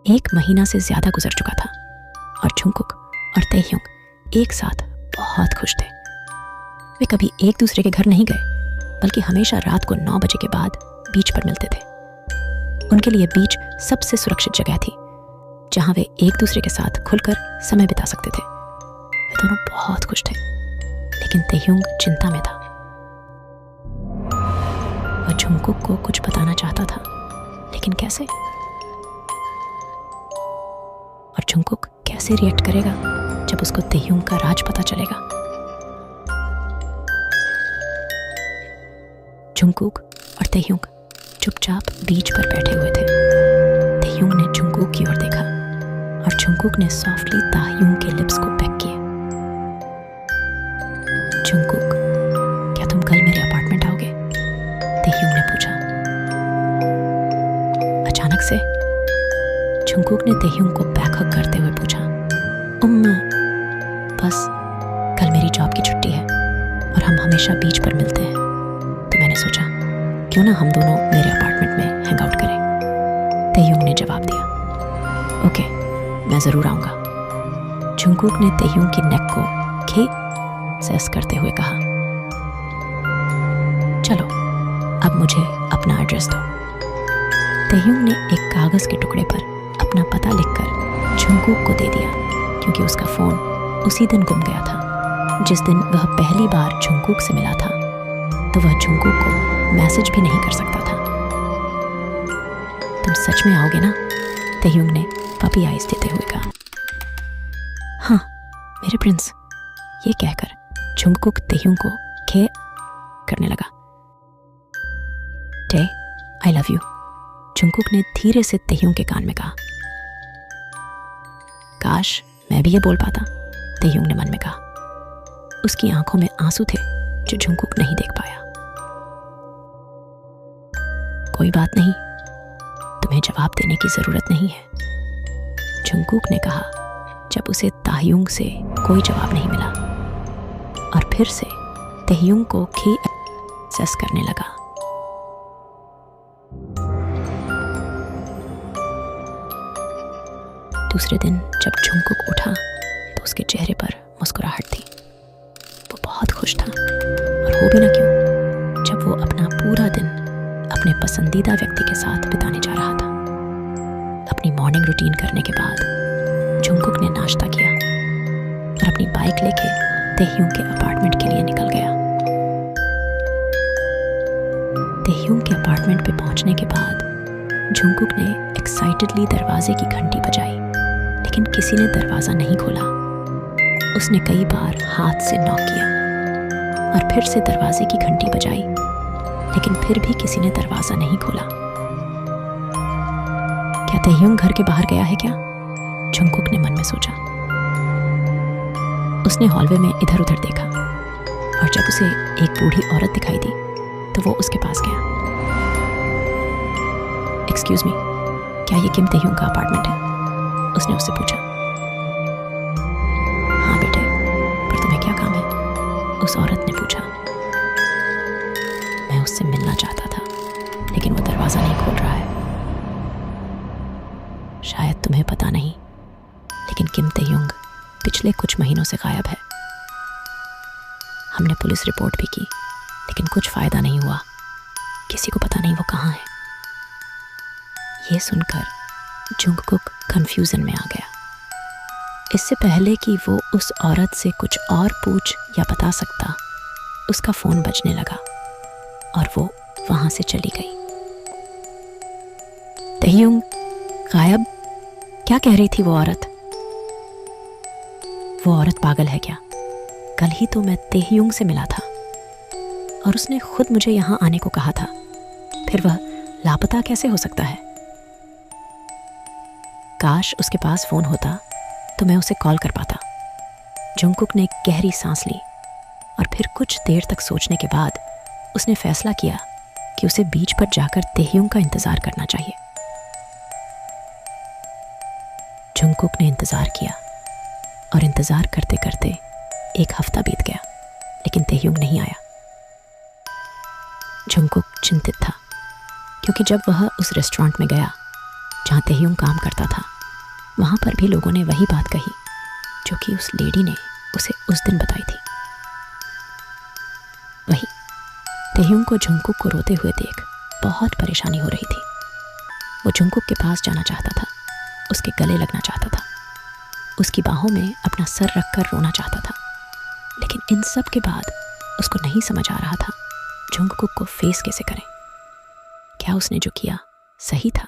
1 महीना से ज्यादा गुजर चुका था और जुंगकुक और ताehyung एक साथ बहुत खुश थे। वे कभी एक दूसरे के घर नहीं गए, बल्कि हमेशा रात को 9 बजे के बाद बीच पर मिलते थे। उनके लिए बीच सबसे सुरक्षित जगह थी, जहां वे एक दूसरे के साथ खुलकर समय बिता सकते थे। वे दोनों बहुत खुश थे, लेकिन ताehyung चिंता में था। वह जुंगकुक को कुछ बताना चाहता था, लेकिन कैसे? और जुंगकुक कैसे रिएक्ट करेगा जब उसको ताehyung का राज पता चलेगा? जुंगकुक और ताehyung चुपचाप बीच पर बैठे हुए थे। ताehyung ने जुंगकुक की ओर देखा और जुंगकुक ने सॉफ्टली ताehyung के लिप्स को पेक किया। जुंगकुक, क्या तुम कल मेरे अपार्टमेंट आओगे? ताehyung ने पूछा। अचानक से जुंगकुक ने ताehyung को बैक हग करते हुए पूछा, बस कल मेरी जॉब की छुट्टी है और हम हमेशा बीच पर मिलते हैं, तो मैंने सोचा क्यों ना हम दोनों मेरे अपार्टमेंट में हैंग आउट करें। ताehyung ने जवाब दिया, ओके, मैं ज़रूर आऊँगा। जुंगकुक ने ताehyung की नेक को सेस करते हुए कहा, चलो अब मुझे अपना एड्रेस दो। ताehyung ने एक कागज़ के टुकड़े पर अपना पता लिखकर जुंगकुक को दे दिया, क्योंकि उसका फ़ोन उसी दिन गुम गया था। जिस दिन वह पहली बार जुंगकुक से मिला था, तो वह जुंगकुक को मैसेज भी नहीं कर सकता था। तुम सच में आओगे ना? ताehyung ने पपी आइज देते हुए कहा। हाँ मेरे प्रिंस, ये कहकर जुंगकुक ताehyung को करने लगा। टे, आई लव यू, जुंगकुक ने धीरे से ताehyung के कान में कहा। काश मैं भी ये बोल पाता, ताehyung ने मन में कहा। उसकी आंखों में आंसू थे जो जुंगकुक नहीं देख पाया। कोई बात नहीं, तुम्हें जवाब देने की जरूरत नहीं है, जुंगकुक ने कहा जब उसे ताehyung से कोई जवाब नहीं मिला, और फिर से ताehyung को सेस करने लगा। दूसरे दिन जब जुंगकुक उठा तो उसके चेहरे पर मुस्कुराहट थी। वो बहुत खुश था, और हो भी ना क्यों, जब वो अपना पूरा दिन अपने पसंदीदा व्यक्ति के साथ बिताने जा रहा था। अपनी मॉर्निंग रूटीन करने के बाद जुंगकुक ने नाश्ता किया और अपनी बाइक लेके ताehyung के अपार्टमेंट के लिए निकल गया। ताehyung के अपार्टमेंट पे पहुंचने के बाद जुंगकुक ने एक्साइटेडली दरवाजे की घंटी बजाई, लेकिन किसी ने दरवाज़ा नहीं खोला। उसने कई बार हाथ से नॉक किया और फिर से दरवाजे की घंटी बजाई, लेकिन फिर भी किसी ने दरवाज़ा नहीं खोला। क्या ताehyung घर के बाहर गया है क्या? जुंगकुक ने मन में सोचा। उसने हॉलवे में इधर उधर देखा, और जब उसे एक बूढ़ी औरत दिखाई दी तो वो उसके पास गया। एक्सक्यूज मी, क्या ये किम ताehyung का अपार्टमेंट है? उसने उससे पूछा। हाँ बेटे, पर तुम्हें क्या काम है? उस औरत ने पूछा। मैं उससे मिलना चाहता था, लेकिन वो दरवाज़ा नहीं खोल रहा है। शायद तुम्हें पता नहीं, लेकिन किम ताehyung पिछले कुछ महीनों से गायब है। हमने पुलिस रिपोर्ट भी की, लेकिन कुछ फ़ायदा नहीं हुआ। किसी को पता नहीं वो कहाँ है। ये सुनकर जुंगकुक कंफ्यूजन में आ गया। इससे पहले कि वो उस औरत से कुछ और पूछ या बता सकता, उसका फ़ोन बजने लगा और वो वहाँ से चली गई। ताehyung गायब? क्या कह रही थी वो औरत? वो औरत पागल है क्या? कल ही तो मैं ताehyung से मिला था और उसने खुद मुझे यहाँ आने को कहा था। फिर वह लापता कैसे हो सकता है? काश उसके पास फ़ोन होता तो मैं उसे कॉल कर पाता। जुंगकुक ने गहरी सांस ली और फिर कुछ देर तक सोचने के बाद उसने फैसला किया कि उसे बीच पर जाकर ताehyung का इंतज़ार करना चाहिए। जुंगकुक ने इंतज़ार किया और इंतज़ार करते करते 1 हफ्ता बीत गया, लेकिन ताehyung नहीं आया। जुंगकुक चिंतित था, क्योंकि जब वह उस रेस्टोरेंट में गया जहाँ ताehyung काम करता था, वहाँ पर भी लोगों ने वही बात कही जो कि उस लेडी ने उसे उस दिन बताई थी। वही तेह्युंग को जुंगकुक को रोते हुए देख बहुत परेशानी हो रही थी। वो जुंगकुक के पास जाना चाहता था, उसके गले लगना चाहता था, उसकी बाहों में अपना सर रखकर रोना चाहता था, लेकिन इन सब के बाद उसको नहीं समझ आ रहा था जुंगकुक को फेस कैसे करें। क्या उसने जो किया सही था?